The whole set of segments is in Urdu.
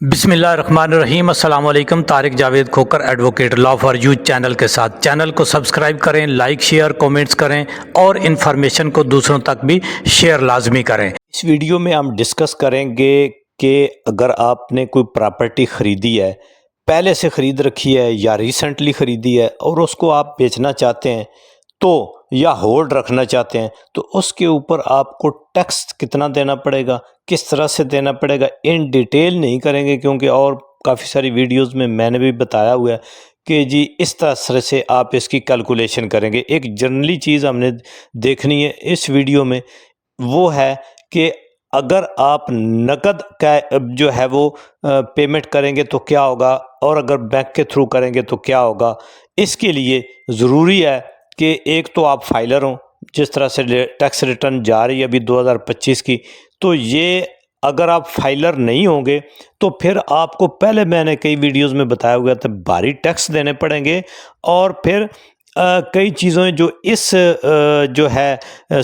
بسم اللہ الرحمن الرحیم۔ السلام علیکم۔ Tariq Javed Khokhar advocate law for you channel کے ساتھ چینل کو سبسکرائب کریں، لائک شیئر کومنٹس کریں اور انفارمیشن کو دوسروں تک بھی شیئر لازمی کریں۔ اس ویڈیو میں ہم ڈسکس کریں گے کہ اگر آپ نے کوئی پراپرٹی خریدی ہے، پہلے سے خرید رکھی ہے یا ریسنٹلی خریدی ہے اور اس کو آپ بیچنا چاہتے ہیں تو یا ہولڈ رکھنا چاہتے ہیں تو اس کے اوپر آپ کو ٹیکس کتنا دینا پڑے گا، کس طرح سے دینا پڑے گا، ان ڈیٹیل نہیں کریں گے کیونکہ اور کافی ساری ویڈیوز میں نے بھی بتایا ہوا ہے کہ جی اس طرح سے آپ اس کی کیلکولیشن کریں گے۔ ایک جنرلی چیز ہم نے دیکھنی ہے اس ویڈیو میں، وہ ہے کہ اگر آپ نقد کا جو ہے وہ پیمنٹ کریں گے تو کیا ہوگا اور اگر بینک کے تھرو کریں گے تو کیا ہوگا۔ اس کے لیے ضروری ہے کہ ایک تو آپ فائلر ہوں، جس طرح سے ٹیکس ریٹرن جا رہی ہے ابھی 2025 کی، تو یہ اگر آپ فائلر نہیں ہوں گے تو پھر آپ کو پہلے میں نے کئی ویڈیوز میں بتایا ہوا تھا بھاری ٹیکس دینے پڑیں گے، اور پھر کئی چیزیں جو اس جو ہے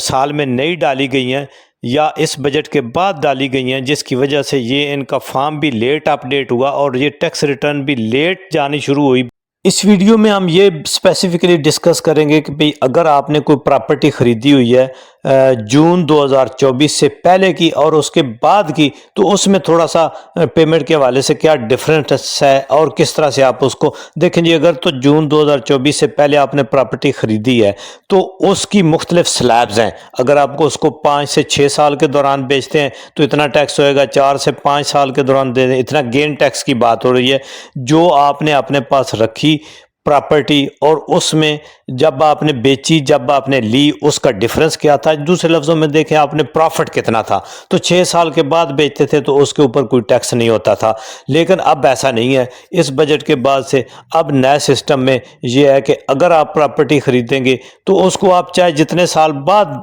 سال میں نئی ڈالی گئی ہیں یا اس بجٹ کے بعد ڈالی گئی ہیں، جس کی وجہ سے یہ ان کا فارم بھی لیٹ اپ ڈیٹ ہوا اور یہ ٹیکس ریٹرن بھی لیٹ جانی شروع ہوئی۔ اس ویڈیو میں ہم یہ اسپیسیفکلی ڈسکس کریں گے کہ بھئی اگر آپ نے کوئی پراپرٹی خریدی ہوئی ہے جون 2024 سے پہلے کی اور اس کے بعد کی، تو اس میں تھوڑا سا پیمنٹ کے حوالے سے کیا ڈفرینس ہے اور کس طرح سے آپ اس کو دیکھیں۔ جی اگر تو جون 2024 سے پہلے آپ نے پراپرٹی خریدی ہے تو اس کی مختلف سلیبز ہیں۔ اگر آپ کو اس کو 5 سے 6 سال کے دوران بیچتے ہیں تو اتنا ٹیکس ہوئے گا، 4 سے 5 سال کے دوران دے دیں اتنا گین ٹیکس کی بات ہو رہی ہے۔ جو آپ نے اپنے پاس رکھی پراپرٹی اور اس میں جب آپ نے بیچی، جب آپ نے لی، اس کا ڈیفرنس کیا تھا، دوسرے لفظوں میں دیکھیں آپ نے پروفٹ کتنا تھا، تو 6 سال کے بعد بیچتے تھے تو اس کے اوپر کوئی ٹیکس نہیں ہوتا تھا، لیکن اب ایسا نہیں ہے۔ اس بجٹ کے بعد سے اب نئے سسٹم میں یہ ہے کہ اگر آپ پراپرٹی خریدیں گے تو اس کو آپ چاہے جتنے سال بعد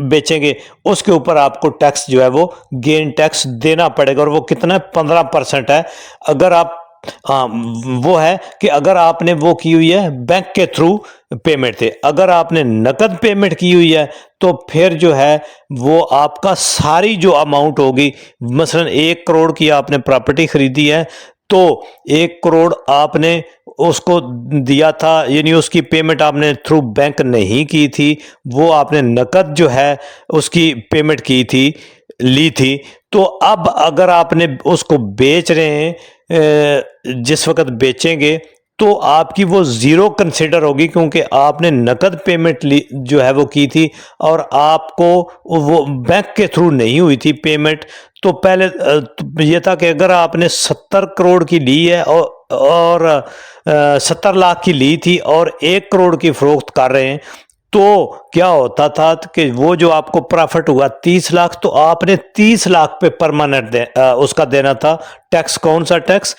بیچیں گے اس کے اوپر آپ کو ٹیکس جو ہے وہ گین ٹیکس دینا پڑے گا، اور وہ کتنا 15% ہے۔ اگر آپ وہ ہے کہ اگر آپ نے وہ کی ہوئی ہے بینک کے تھرو پیمنٹ تھے، اگر آپ نے نقد پیمنٹ کی ہوئی ہے تو پھر جو ہے وہ آپ کا ساری جو اماؤنٹ ہوگی، مثلا 1 کروڑ کی آپ نے پراپرٹی خریدی ہے تو 1 کروڑ آپ نے اس کو دیا تھا، یعنی اس کی پیمنٹ آپ نے تھرو بینک نہیں کی تھی، وہ آپ نے نقد جو ہے اس کی پیمنٹ کی تھی، لی تھی۔ تو اب اگر آپ نے اس کو بیچ رہے ہیں، جس وقت بیچیں گے تو آپ کی وہ زیرو کنسیڈر ہوگی کیونکہ آپ نے نقد پیمنٹ جو ہے وہ کی تھی اور آپ کو وہ بینک کے تھرو نہیں ہوئی تھی پیمنٹ۔ تو پہلے یہ تھا کہ اگر آپ نے 70 کروڑ کی لی ہے اور 70 لاکھ کی لی تھی اور 1 کروڑ کی فروخت کر رہے ہیں تو کیا ہوتا تھا کہ وہ جو آپ کو پرافٹ ہوا 30 لاکھ، تو آپ نے 30 لاکھ پہ پرماننٹ اس کا دینا تھا ٹیکس۔ کون سا ٹیکس؟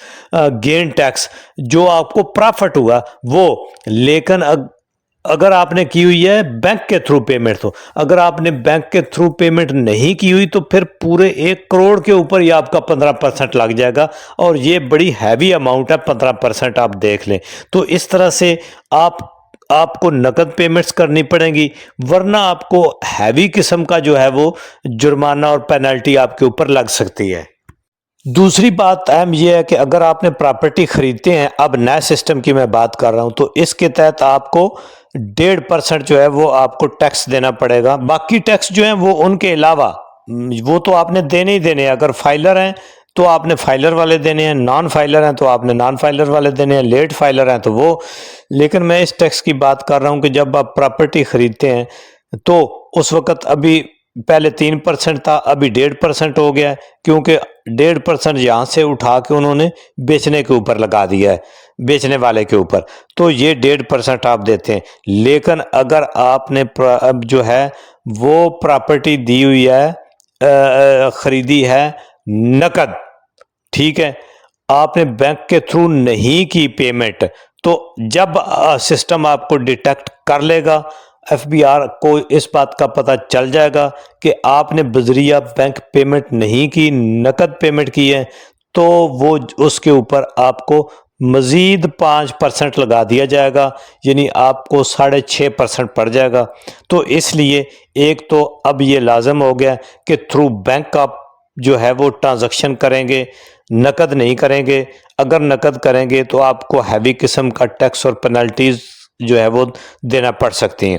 گین ٹیکس، جو آپ کو پرافٹ ہوا وہ۔ لیکن اگر آپ نے کی ہوئی ہے بینک کے تھرو پیمنٹ، تو اگر آپ نے بینک کے تھرو پیمنٹ نہیں کی ہوئی تو پھر پورے 1 کروڑ کے اوپر ہی آپ کا 15% لگ جائے گا، اور یہ بڑی ہیوی اماؤنٹ ہے 15%، آپ دیکھ لیں۔ تو اس طرح سے آپ کو نقد پیمنٹس کرنی پڑیں گی، ورنہ آپ کو ہیوی قسم کا جو ہے وہ جرمانہ اور پینلٹی آپ کے اوپر لگ سکتی ہے۔ دوسری بات اہم یہ ہے کہ اگر آپ نے پراپرٹی خریدتے ہیں، اب نئے سسٹم کی میں بات کر رہا ہوں، تو اس کے تحت آپ کو 1.5% جو ہے وہ آپ کو ٹیکس دینا پڑے گا۔ باقی ٹیکس جو ہیں وہ ان کے علاوہ وہ تو آپ نے دینے ہی دینے ہیں۔ اگر فائلر ہیں تو آپ نے فائلر والے دینے ہیں، نان فائلر ہیں تو آپ نے نان فائلر والے دینے ہیں، لیٹ فائلر ہیں تو وہ۔ لیکن میں اس ٹیکس کی بات کر رہا ہوں کہ جب آپ پراپرٹی خریدتے ہیں تو اس وقت ابھی پہلے 3% تھا، ابھی 1.5% ہو گیا ہے، کیونکہ 1.5% یہاں سے اٹھا کے انہوں نے بیچنے کے اوپر لگا دیا ہے، بیچنے والے کے اوپر، تو یہ 1.5% آپ دیتے ہیں۔ لیکن اگر آپ نے جو ہے وہ پراپرٹی دی ہوئی ہے، خریدی ہے نقد، ٹھیک ہے، آپ نے بینک کے تھرو نہیں کی پیمنٹ، تو جب سسٹم آپ کو ڈیٹیکٹ کر لے گا، ایف بی آر کو اس بات کا پتہ چل جائے گا کہ آپ نے بذریعہ بینک پیمنٹ نہیں کی، نقد پیمنٹ کی ہے، تو وہ اس کے اوپر آپ کو مزید 5% لگا دیا جائے گا، یعنی آپ کو 6.5% پڑ جائے گا۔ تو اس لیے ایک تو اب یہ لازم ہو گیا کہ تھرو بینک آپ جو ہے وہ ٹرانزیکشن کریں گے، نقد نہیں کریں گے۔ اگر نقد کریں گے تو آپ کو ہیوی قسم کا ٹیکس اور پینلٹیز جو ہے وہ دینا پڑ سکتی ہیں۔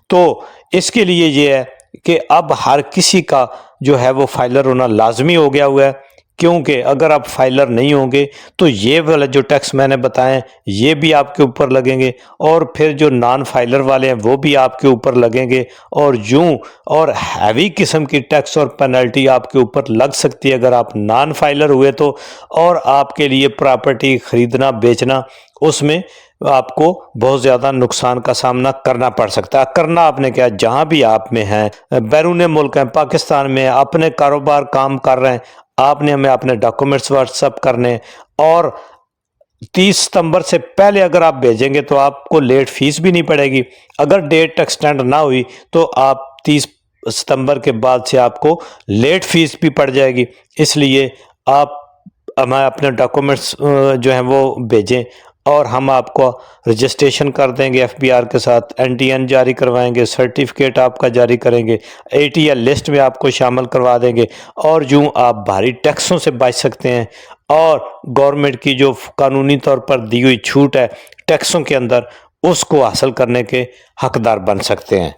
تو اس کے لیے یہ ہے کہ اب ہر کسی کا جو ہے وہ فائلر ہونا لازمی ہو گیا ہوا ہے، کیونکہ اگر آپ فائلر نہیں ہوں گے تو یہ والا جو ٹیکس میں نے بتائے یہ بھی آپ کے اوپر لگیں گے، اور پھر جو نان فائلر والے ہیں وہ بھی آپ کے اوپر لگیں گے، اور اور ہیوی قسم کی ٹیکس اور پینلٹی آپ کے اوپر لگ سکتی ہے اگر آپ نان فائلر ہوئے تو، اور آپ کے لیے پراپرٹی خریدنا بیچنا اس میں آپ کو بہت زیادہ نقصان کا سامنا کرنا پڑ سکتا ہے۔ کرنا آپ نے کیا، جہاں بھی آپ میں ہیں، بیرون ملک ہیں، پاکستان میں اپنے کاروبار کام کر رہے ہیں، آپ نے ہمیں اپنے ڈاکومنٹس واٹس ایپ کرنے، اور 30 ستمبر سے پہلے اگر آپ بھیجیں گے تو آپ کو لیٹ فیس بھی نہیں پڑے گی۔ اگر ڈیٹ ایکسٹینڈ نہ ہوئی تو آپ 30 ستمبر کے بعد سے آپ کو لیٹ فیس بھی پڑ جائے گی۔ اس لیے آپ ہمیں اپنے ڈاکومنٹس جو ہیں وہ بھیجیں، اور ہم آپ کو رجسٹریشن کر دیں گے ایف بی آر کے ساتھ، NTN جاری کروائیں گے، سرٹیفکیٹ آپ کا جاری کریں گے، ATL لسٹ میں آپ کو شامل کروا دیں گے، اور جو آپ بھاری ٹیکسوں سے بچ سکتے ہیں، اور گورنمنٹ کی جو قانونی طور پر دی ہوئی چھوٹ ہے ٹیکسوں کے اندر، اس کو حاصل کرنے کے حقدار بن سکتے ہیں۔